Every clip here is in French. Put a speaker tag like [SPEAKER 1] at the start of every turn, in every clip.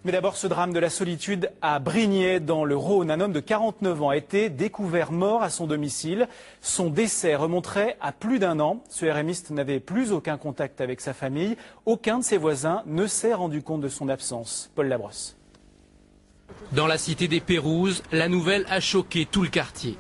[SPEAKER 1] Mais d'abord, ce drame de la solitude à Brignais, dans le Rhône. Un homme de 49 ans a été découvert mort à son domicile. Son décès remonterait à plus d'1 an. Ce RMiste n'avait plus aucun contact avec sa famille. Aucun de ses voisins ne s'est rendu compte de son absence. Paul Labrosse.
[SPEAKER 2] Dans la cité des Pérouses, la nouvelle a choqué tout le quartier.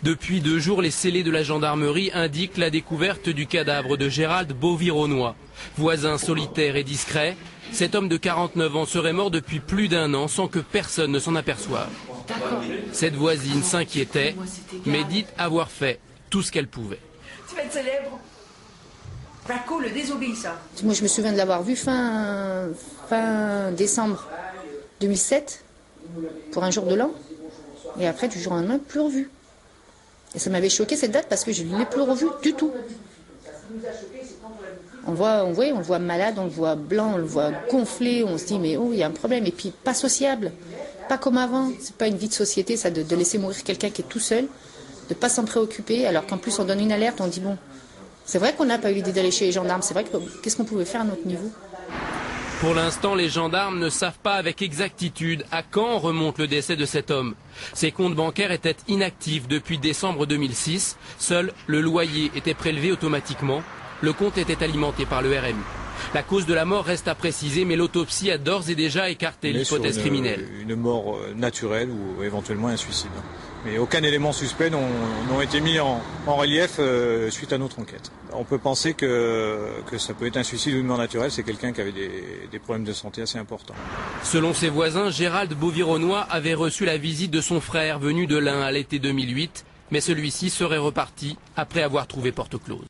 [SPEAKER 2] Depuis 2 jours, les scellés de la gendarmerie indiquent la découverte du cadavre de Gérald Beauvironnois. Voisin solitaire et discret, cet homme de 49 ans serait mort depuis plus d'1 an sans que personne ne s'en aperçoive. Cette voisine s'inquiétait, mais dit avoir fait tout ce qu'elle pouvait.
[SPEAKER 3] Tu vas être célèbre. Paco, le désobéissant.
[SPEAKER 4] Moi, je me souviens de l'avoir vu fin décembre 2007, pour un jour de l'an. Et après, du jour au lendemain, plus revu. Et ça m'avait choqué cette date parce que je ne l'ai plus revu du tout. On le voit malade, on le voit blanc, on le voit gonflé, on se dit mais oh, il y a un problème. Et puis pas sociable, pas comme avant. C'est pas une vie de société ça de laisser mourir quelqu'un qui est tout seul, de pas s'en préoccuper, alors qu'en plus on donne une alerte, on dit bon, c'est vrai qu'on n'a pas eu l'idée d'aller chez les gendarmes, c'est vrai que qu'est-ce qu'on pouvait faire à notre niveau.
[SPEAKER 2] Pour l'instant, les gendarmes ne savent pas avec exactitude à quand remonte le décès de cet homme. Ses comptes bancaires étaient inactifs depuis décembre 2006. Seul le loyer était prélevé automatiquement. Le compte était alimenté par le RMI. La cause de la mort reste à préciser, mais l'autopsie a d'ores et déjà écarté l'hypothèse criminelle.
[SPEAKER 5] Une mort naturelle ou éventuellement un suicide. Mais aucun élément suspect n'ont été mis en relief suite à notre enquête. On peut penser que ça peut être un suicide ou une mort naturelle, c'est quelqu'un qui avait des problèmes de santé assez importants.
[SPEAKER 2] Selon ses voisins, Gérald Beauvironnois avait reçu la visite de son frère venu de l'Ain à l'été 2008, mais celui-ci serait reparti après avoir trouvé porte close.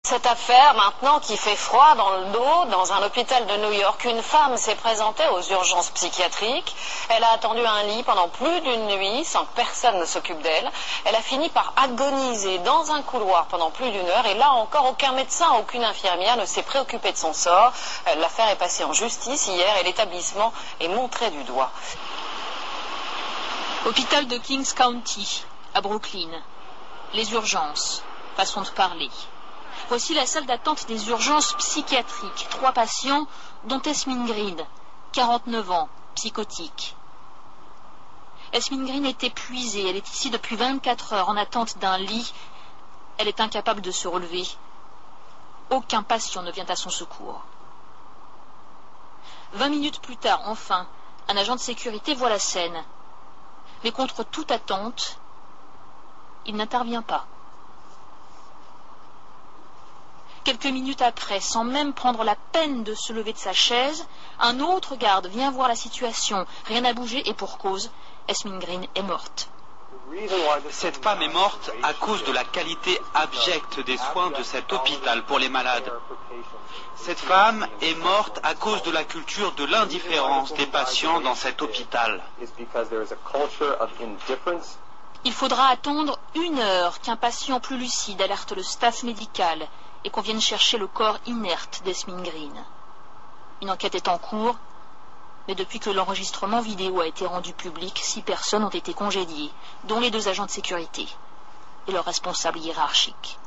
[SPEAKER 6] Cette affaire maintenant qui fait froid dans le dos, dans un hôpital de New York, une femme s'est présentée aux urgences psychiatriques. Elle a attendu un lit pendant plus d'une nuit sans que personne ne s'occupe d'elle. Elle a fini par agoniser dans un couloir pendant plus d'1 heure et là encore aucun médecin, aucune infirmière ne s'est préoccupé de son sort. L'affaire est passée en justice hier et l'établissement est montré du doigt.
[SPEAKER 7] Hôpital de Kings County, à Brooklyn. Les urgences, façon de parler. Voici la salle d'attente des urgences psychiatriques. 3 patients, dont Esmine Green, 49 ans, psychotique. Esmine Green est épuisée. Elle est ici depuis 24 heures en attente d'un lit. Elle est incapable de se relever. Aucun patient ne vient à son secours. 20 minutes plus tard, enfin, un agent de sécurité voit la scène. Mais contre toute attente, il n'intervient pas. Quelques minutes après, sans même prendre la peine de se lever de sa chaise, un autre garde vient voir la situation. Rien n'a bougé et pour cause, Esmine Green est morte.
[SPEAKER 8] Cette femme est morte à cause de la qualité abjecte des soins de cet hôpital pour les malades. Cette femme est morte à cause de la culture de l'indifférence des patients dans cet hôpital.
[SPEAKER 7] Il faudra attendre 1 heure qu'un patient plus lucide alerte le staff médical et qu'on vienne chercher le corps inerte d'Esmine Green. Une enquête est en cours, mais depuis que l'enregistrement vidéo a été rendu public, 6 personnes ont été congédiées, dont les 2 agents de sécurité et leurs responsables hiérarchiques.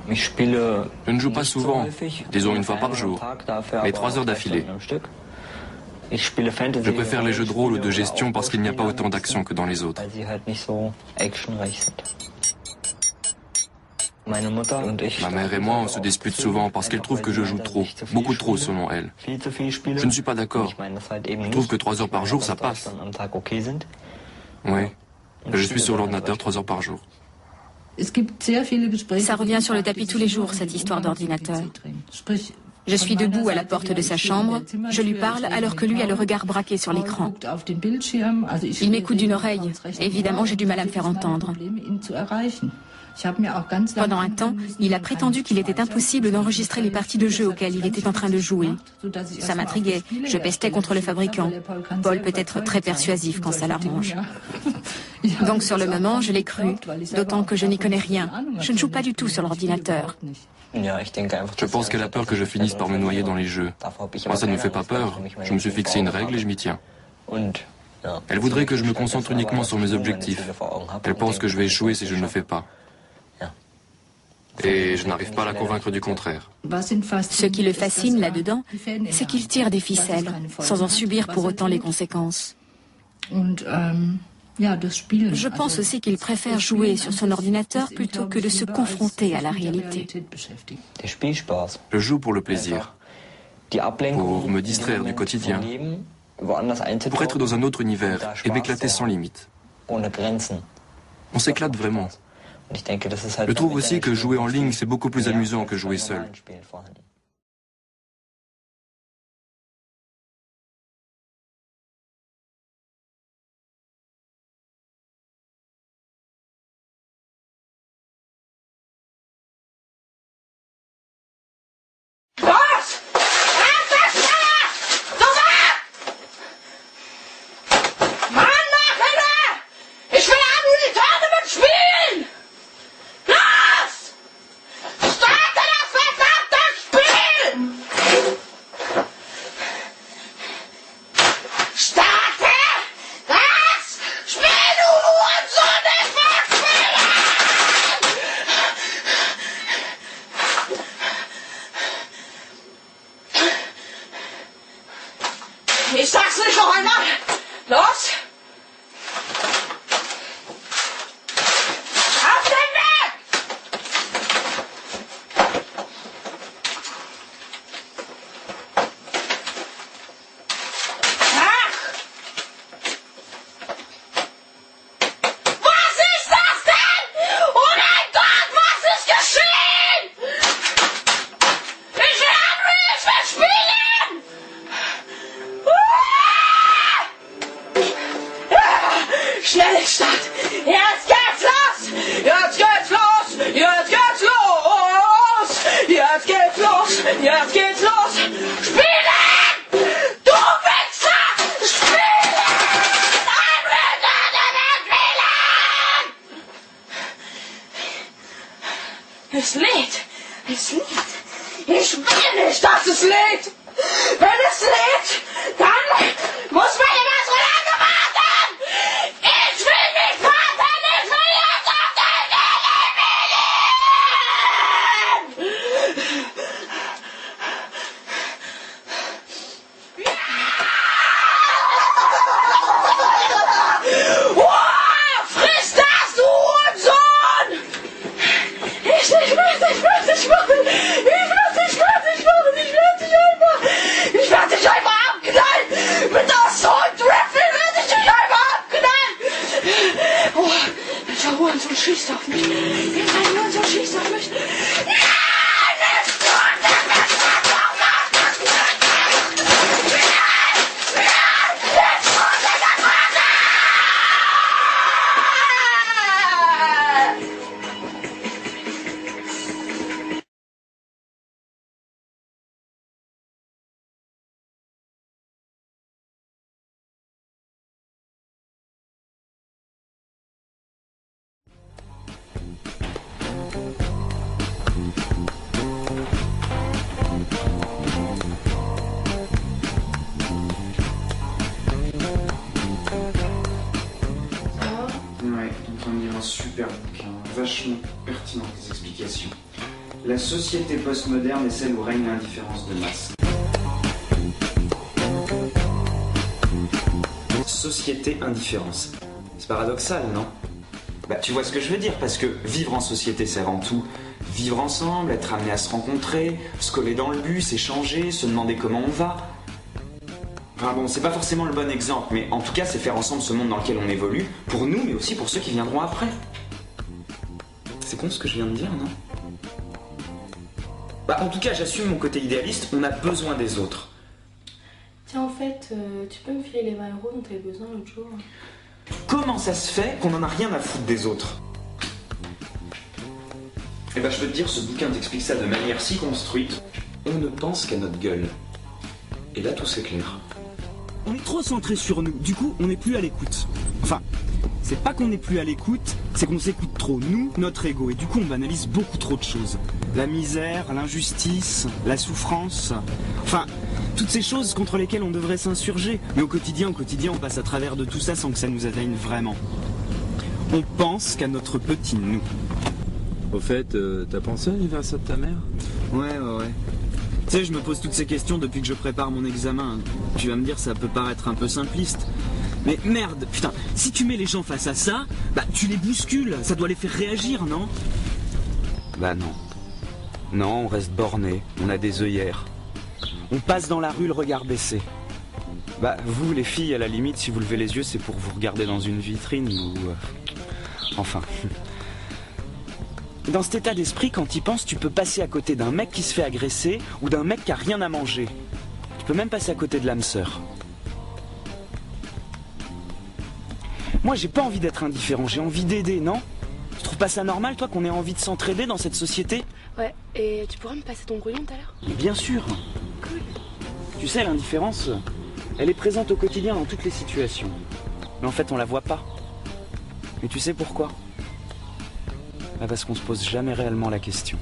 [SPEAKER 9] Je ne joue pas souvent, disons une fois par jour, mais 3 heures d'affilée. Je préfère les jeux de rôle ou de gestion parce qu'il n'y a pas autant d'action que dans les autres. Ma mère et moi, on se dispute souvent parce qu'elle trouve que je joue trop, beaucoup trop selon elle. Je ne suis pas d'accord. Je trouve que 3 heures par jour, ça passe. Oui, je suis sur l'ordinateur 3 heures par jour.
[SPEAKER 10] Ça revient sur le tapis tous les jours, cette histoire d'ordinateur. Je suis debout à la porte de sa chambre, je lui parle alors que lui a le regard braqué sur l'écran. Il m'écoute d'une oreille. Évidemment, j'ai du mal à me faire entendre. Pendant un temps, il a prétendu qu'il était impossible d'enregistrer les parties de jeu auxquelles il était en train de jouer. Ça m'intriguait. Je pestais contre le fabricant. Paul peut être très persuasif quand ça l'arrange. Donc sur le moment, je l'ai cru, d'autant que je n'y connais rien. Je ne joue pas du tout sur l'ordinateur.
[SPEAKER 9] Je pense qu'elle a peur que je finisse par me noyer dans les jeux. Moi, ça ne me fait pas peur. Je me suis fixé une règle et je m'y tiens. Elle voudrait que je me concentre uniquement sur mes objectifs. Elle pense que je vais échouer si je ne le fais pas. Et je n'arrive pas à la convaincre du contraire.
[SPEAKER 10] Ce qui le fascine là-dedans, c'est qu'il tire des ficelles, sans en subir pour autant les conséquences. Je pense aussi qu'il préfère jouer sur son ordinateur plutôt que de se confronter à la réalité.
[SPEAKER 9] Je joue pour le plaisir, pour me distraire du quotidien, pour être dans un autre univers et m'éclater sans limite. On s'éclate vraiment. Je trouve aussi que jouer en ligne, c'est beaucoup plus amusant que jouer seul.
[SPEAKER 3] Ich sag's nicht noch einmal. Los! Auf den Weg! Ach! Was ist das denn? Oh mein Gott, was ist geschehen? Ich will Henry, ich will spielen! Schnell in die Stadt! Jetzt geht's los! Jetzt geht's los! Jetzt geht's los! Jetzt geht's los! Jetzt geht's los! Spielen! Du Wichser! Spielen! Spielen! Es lädt! Es lädt! Ich will nicht, dass es lädt! Wenn es lädt, dann muss man immer so lange warten! Ich will nicht warten! Ich will jetzt auf den Willen! Wow, friss das, du Hurensohn! Ich will dich machen! Ich werde dich einfach abknallen! Mit der Assault-Rifle werde ich dich einfach abknallen! Oh, jetzt ein Hurensohn schießt auf mich! Jetzt ein Hurensohn schießt auf mich! Nein, nicht tun! Das ist doch noch!
[SPEAKER 11] Ouais, on vient de lire un super bouquin, vachement pertinent des explications. La société postmoderne est celle où règne l'indifférence de masse. Société indifférence. C'est paradoxal, non? Bah, tu vois ce que je veux dire, parce que vivre en société, c'est avant tout vivre ensemble, être amené à se rencontrer, se coller dans le bus, échanger, se demander comment on va. Enfin bon, c'est pas forcément le bon exemple, mais en tout cas, c'est faire ensemble ce monde dans lequel on évolue, pour nous, mais aussi pour ceux qui viendront après. C'est con ce que je viens de dire, non? Bah, en tout cas, j'assume mon côté idéaliste, on a besoin des autres.
[SPEAKER 12] Tiens, en fait, tu peux me filer les 20 € dont t'avais besoin l'autre jour?
[SPEAKER 11] Comment ça se fait qu'on en a rien à foutre des autres? Eh ben, je peux te dire, ce bouquin t'explique ça de manière si construite. On ne pense qu'à notre gueule. Et là, tout c'est clair.
[SPEAKER 13] On est trop centré sur nous, du coup, on n'est plus à l'écoute. Enfin, c'est pas qu'on n'est plus à l'écoute, c'est qu'on s'écoute trop, nous, notre ego, et du coup on banalise beaucoup trop de choses. La misère, l'injustice, la souffrance, enfin, toutes ces choses contre lesquelles on devrait s'insurger. Mais au quotidien, on passe à travers de tout ça sans que ça nous atteigne vraiment. On pense qu'à notre petit nous.
[SPEAKER 14] Au fait, t'as pensé à l'anniversaire de ta mère?
[SPEAKER 13] Ouais. Tu sais, je me pose toutes ces questions depuis que je prépare mon examen. Tu vas me dire, ça peut paraître un peu simpliste. Mais merde, putain, si tu mets les gens face à ça, bah tu les bouscules, ça doit les faire réagir, non? Bah non. Non, on reste borné, on a des œillères. On passe dans la rue le regard baissé. Bah vous les filles, à la limite, si vous levez les yeux, c'est pour vous regarder dans une vitrine ou... Enfin... Dans cet état d'esprit, quand t'y penses, tu peux passer à côté d'un mec qui se fait agresser ou d'un mec qui a rien à manger. Tu peux même passer à côté de l'âme sœur. Moi, j'ai pas envie d'être indifférent, j'ai envie d'aider, non? Tu trouves pas ça normal, toi, qu'on ait envie de s'entraider dans cette société?
[SPEAKER 12] Ouais, et tu pourras me passer ton brouillon tout à l'heure?
[SPEAKER 13] Mais bien sûr.
[SPEAKER 12] Cool.
[SPEAKER 13] Tu sais, l'indifférence, elle est présente au quotidien dans toutes les situations. Mais en fait, on la voit pas. Et tu sais pourquoi? Parce qu'on se pose jamais réellement la question.